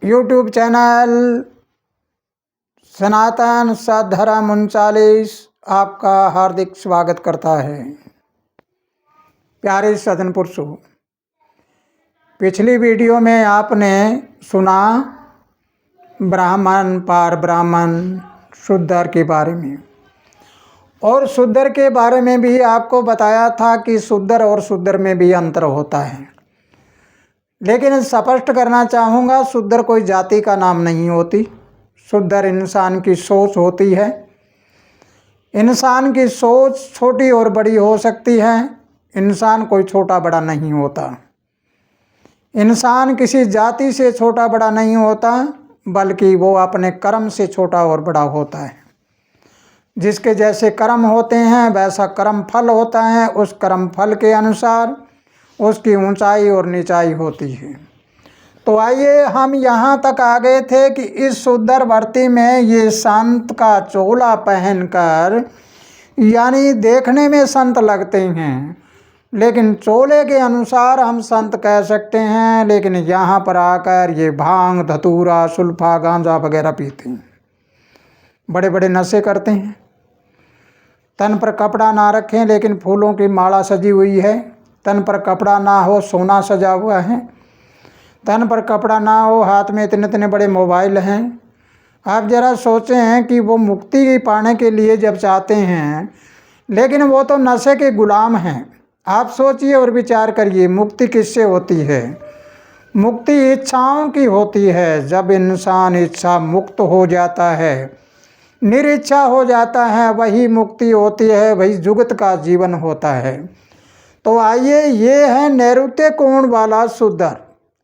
YouTube channel सनातन सद्धर्म 39 आपका हार्दिक स्वागत करता है। प्यारे सज्जन पुरुषों, पिछली वीडियो में आपने सुना ब्राह्मण पार ब्राह्मण शूद्र के बारे में, और शूद्र के बारे में भी आपको बताया था कि शूद्र और शूद्र में भी अंतर होता है। लेकिन स्पष्ट करना चाहूँगा, शूद्र कोई जाति का नाम नहीं होती। शूद्र इंसान की सोच होती है। इंसान की सोच छोटी और बड़ी हो सकती है। इंसान कोई छोटा बड़ा नहीं होता। इंसान किसी जाति से छोटा बड़ा नहीं होता, बल्कि वो अपने कर्म से छोटा और बड़ा होता है। जिसके जैसे कर्म होते हैं वैसा कर्म फल होता है। उस कर्म फल के अनुसार उसकी ऊंचाई और नीचाई होती है। तो आइए, हम यहाँ तक आ गए थे कि इस शूद्र वर्ती में ये संत का चोला पहनकर, यानी देखने में संत लगते हैं, लेकिन चोले के अनुसार हम संत कह सकते हैं। लेकिन यहाँ पर आकर ये भांग धतूरा सुल्फा गांजा वगैरह पीते हैं, बड़े बड़े नशे करते हैं। तन पर कपड़ा ना रखें लेकिन फूलों की माला सजी हुई है। तन पर कपड़ा ना हो, सोना सजा हुआ है। तन पर कपड़ा ना हो, हाथ में इतने इतने बड़े मोबाइल हैं। आप ज़रा सोचें हैं कि वो मुक्ति पाने के लिए जब चाहते हैं, लेकिन वो तो नशे के गुलाम हैं। आप सोचिए और विचार करिए, मुक्ति किससे होती है? मुक्ति इच्छाओं की होती है। जब इंसान इच्छा मुक्त हो जाता है, निरिच्छा हो जाता है, वही मुक्ति होती है, वही जुगत का जीवन होता है। तो आइए, ये है नैऋत्य कोण वाला शूद्र।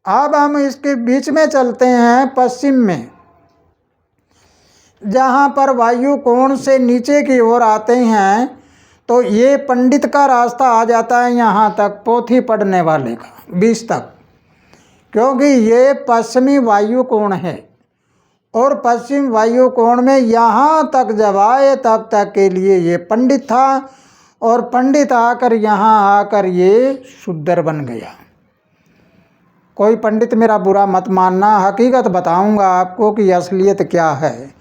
अब हम इसके बीच में चलते हैं, पश्चिम में, जहाँ पर वायु कोण से नीचे की ओर आते हैं। तो ये पंडित का रास्ता आ जाता है यहाँ तक, पोथी पढ़ने वाले का 20 तक, क्योंकि ये पश्चिमी वायु कोण है। और पश्चिम वायु कोण में यहाँ तक जब आए तब तक के लिए ये पंडित था, और पंडित आकर यहाँ आकर ये शूद्र बन गया। कोई पंडित मेरा बुरा मत मानना, हकीकत बताऊंगा आपको कि असलियत क्या है।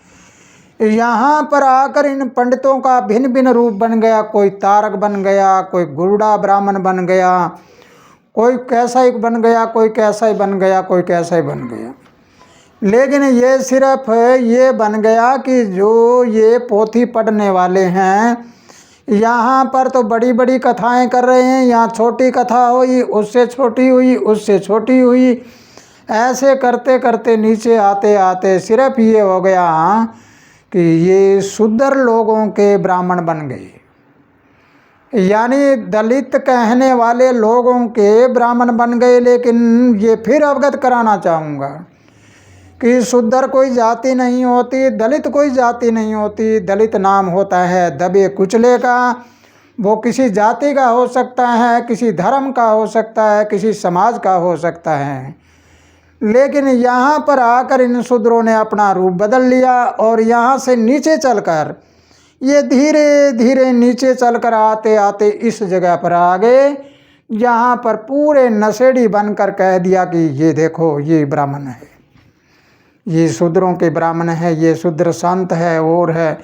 यहाँ पर आकर इन पंडितों का भिन्न भिन्न रूप बन गया। कोई तारक बन गया, कोई गुरुड़ा ब्राह्मण बन गया, कोई कैसा ही बन गया, कोई कैसा ही बन गया, कोई कैसा ही बन गया। लेकिन ये सिर्फ ये बन गया कि जो ये पोथी पढ़ने वाले हैं, यहाँ पर तो बड़ी बड़ी कथाएं कर रहे हैं। यहाँ छोटी कथा हुई, उससे छोटी हुई, उससे छोटी हुई, ऐसे करते करते नीचे आते आते सिर्फ ये हो गया कि ये शूद्र लोगों के ब्राह्मण बन गए, यानी दलित कहने वाले लोगों के ब्राह्मण बन गए। लेकिन ये फिर अवगत कराना चाहूँगा कि शूद्र कोई जाति नहीं होती, दलित कोई जाति नहीं होती। दलित नाम होता है दबे कुचले का। वो किसी जाति का हो सकता है, किसी धर्म का हो सकता है, किसी समाज का हो सकता है। लेकिन यहाँ पर आकर इन शूद्रों ने अपना रूप बदल लिया, और यहाँ से नीचे चलकर ये धीरे धीरे नीचे चलकर आते आते इस जगह पर आ गए, जहाँ पर पूरे नशेड़ी बनकर कह दिया कि ये देखो, ये ब्राह्मण है, ये शूद्रों के ब्राह्मण है, ये शूद्र संत है और है।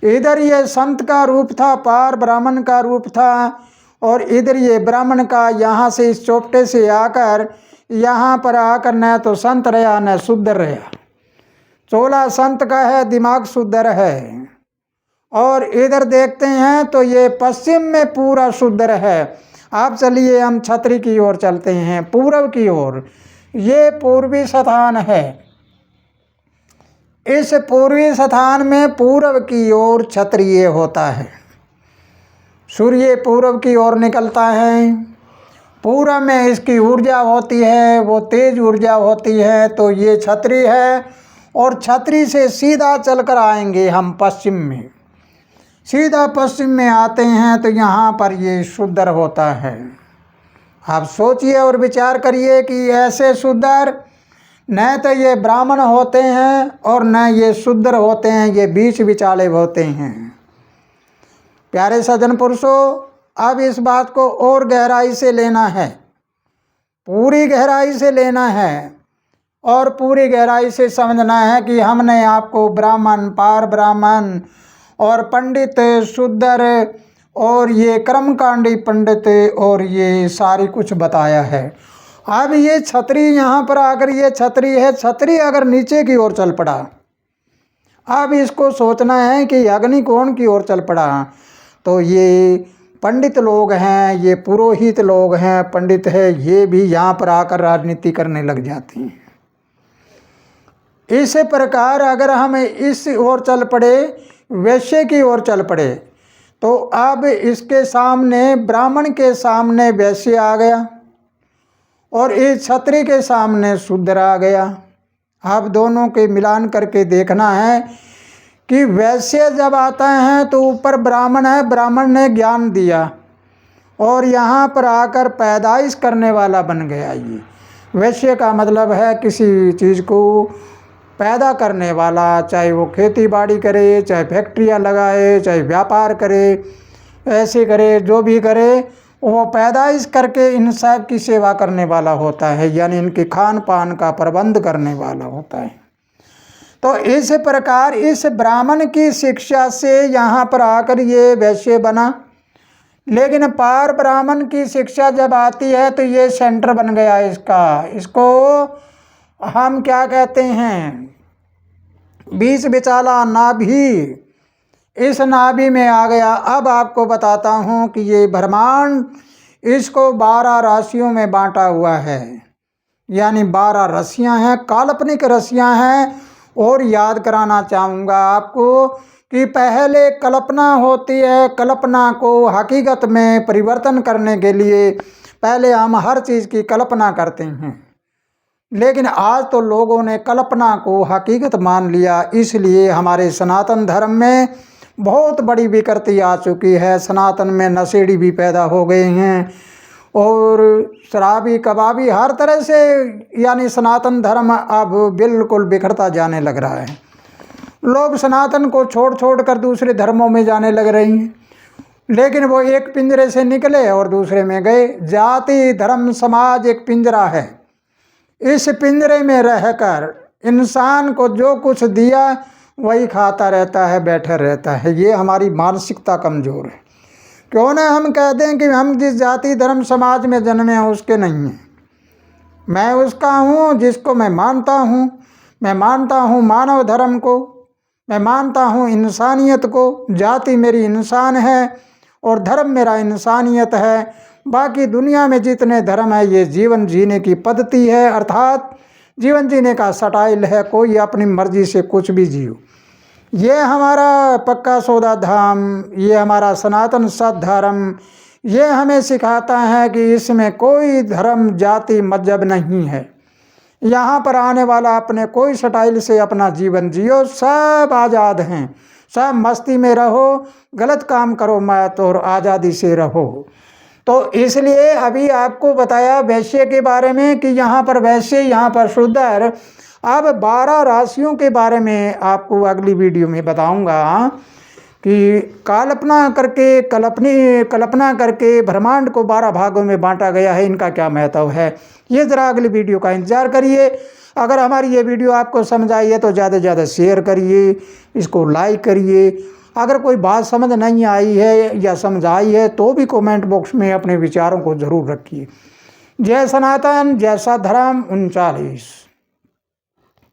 इधर ये संत का रूप था, पार ब्राह्मण का रूप था, और इधर ये ब्राह्मण का यहाँ से इस चौपटे से आकर यहाँ पर आकर न तो संत रहा न शूद्र रहा। चोला संत का है, दिमाग शूद्र है। और इधर देखते हैं तो ये पश्चिम में पूरा शूद्र है। आप चलिए, हम छतरी की ओर चलते हैं, पूर्व की ओर। ये पूर्वी स्थान है। इस पूर्वी स्थान में पूर्व की ओर क्षत्रिय होता है। सूर्य पूर्व की ओर निकलता है। पूर्व में इसकी ऊर्जा होती है, वो तेज ऊर्जा होती है। तो ये क्षत्रिय है, और क्षत्रिय से सीधा चलकर आएंगे हम पश्चिम में। सीधा पश्चिम में आते हैं तो यहाँ पर ये शूद्र होता है। आप सोचिए और विचार करिए कि ऐसे शूद्र न तो ये ब्राह्मण होते हैं और न ये शूद्र होते हैं, ये बीच विचाले होते हैं। प्यारे सज्जन पुरुषों, अब इस बात को और गहराई से लेना है, पूरी गहराई से लेना है। और पूरी गहराई से समझना है कि हमने आपको ब्राह्मण, पार ब्राह्मण और पंडित, शूद्र और ये कर्मकांडी पंडित और ये सारी कुछ बताया है। अब ये छतरी यहाँ पर आकर, ये छतरी है, छतरी अगर नीचे की ओर चल पड़ा, अब इसको सोचना है कि अग्नि कोण की ओर चल पड़ा, तो ये पंडित लोग हैं, ये पुरोहित लोग हैं, पंडित है, ये भी यहाँ पर आकर राजनीति करने लग जाती हैं। इस प्रकार अगर हम इस ओर चल पड़े, वैश्य की ओर चल पड़े, तो अब इसके सामने, ब्राह्मण के सामने वैश्य आ गया और इस क्षत्रिय के सामने शूद्र आ गया। अब दोनों के मिलान करके देखना है कि वैश्य जब आता है तो ऊपर ब्राह्मण है, ब्राह्मण ने ज्ञान दिया और यहाँ पर आकर पैदाइश करने वाला बन गया। ये वैश्य का मतलब है किसी चीज़ को पैदा करने वाला, चाहे वो खेती बाड़ी करे, चाहे फैक्ट्रियाँ लगाए, चाहे व्यापार करे, ऐसे करे, जो भी करे, वो पैदाइश करके इन सब की सेवा करने वाला होता है, यानी इनके खान पान का प्रबंध करने वाला होता है। तो इस प्रकार इस ब्राह्मण की शिक्षा से यहाँ पर आकर ये वैश्य बना, लेकिन पार ब्राह्मण की शिक्षा जब आती है तो ये सेंटर बन गया इसका। इसको हम क्या कहते हैं, बीच बिचाला नाभि, इस नाभि में आ गया। अब आपको बताता हूँ कि ये ब्रह्मांड, इसको 12 राशियों में बांटा हुआ है, यानी 12 राशियाँ हैं, काल्पनिक राशियाँ हैं। और याद कराना चाहूँगा आपको कि पहले कल्पना होती है, कल्पना को हकीकत में परिवर्तन करने के लिए पहले हम हर चीज़ की कल्पना करते हैं, लेकिन आज तो लोगों ने कल्पना को हकीकत मान लिया। इसलिए हमारे सनातन धर्म में बहुत बड़ी विकृति आ चुकी है। सनातन में नशेड़ी भी पैदा हो गए हैं और शराबी, कबाबी, हर तरह से, यानी सनातन धर्म अब बिल्कुल बिखरता जाने लग रहा है। लोग सनातन को छोड़ छोड़ कर दूसरे धर्मों में जाने लग रही हैं, लेकिन वो एक पिंजरे से निकले और दूसरे में गए। जाति, धर्म, समाज एक पिंजरा है। इस पिंजरे में रहकर इंसान को जो कुछ दिया वही खाता रहता है, बैठा रहता है। ये हमारी मानसिकता कमज़ोर है। क्यों ना हम कह दें कि हम जिस जाति, धर्म, समाज में जन्मे हैं उसके नहीं हैं, मैं उसका हूँ जिसको मैं मानता हूँ। मैं मानता हूँ मानव धर्म को, मैं मानता हूँ इंसानियत को। जाति मेरी इंसान है और धर्म मेरा इंसानियत है। बाकी दुनिया में जितने धर्म है ये जीवन जीने की पद्धति है, अर्थात जीवन जीने का स्टाइल है। कोई अपनी मर्जी से कुछ भी जियो। ये हमारा पक्का सौदा धाम, ये हमारा सनातन सत धर्म, ये हमें सिखाता है कि इसमें कोई धर्म, जाति, मजहब नहीं है। यहाँ पर आने वाला अपने कोई स्टाइल से अपना जीवन जियो, सब आज़ाद हैं, सब मस्ती में रहो, गलत काम करो मत और आज़ादी से रहो। तो इसलिए अभी आपको बताया वैश्य के बारे में कि यहाँ पर वैश्य, यहाँ पर शूद्र। अब 12 राशियों के बारे में आपको अगली वीडियो में बताऊंगा कि कल्पना करके ब्रह्मांड को 12 भागों में बांटा गया है, इनका क्या महत्व है। ये ज़रा अगली वीडियो का इंतज़ार करिए। अगर हमारी ये वीडियो आपको समझ आई है तो ज़्यादा से ज़्यादा शेयर करिए, इसको लाइक करिए। अगर कोई बात समझ नहीं आई है या समझ आई है तो भी कमेंट बॉक्स में अपने विचारों को ज़रूर रखिए। जय सनातन, जय सत धर्म 39।